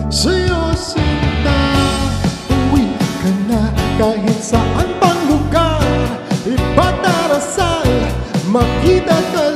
sa'yo sinta. Uwi ka na kahit saan pang lugar, ipadarasal, makita ka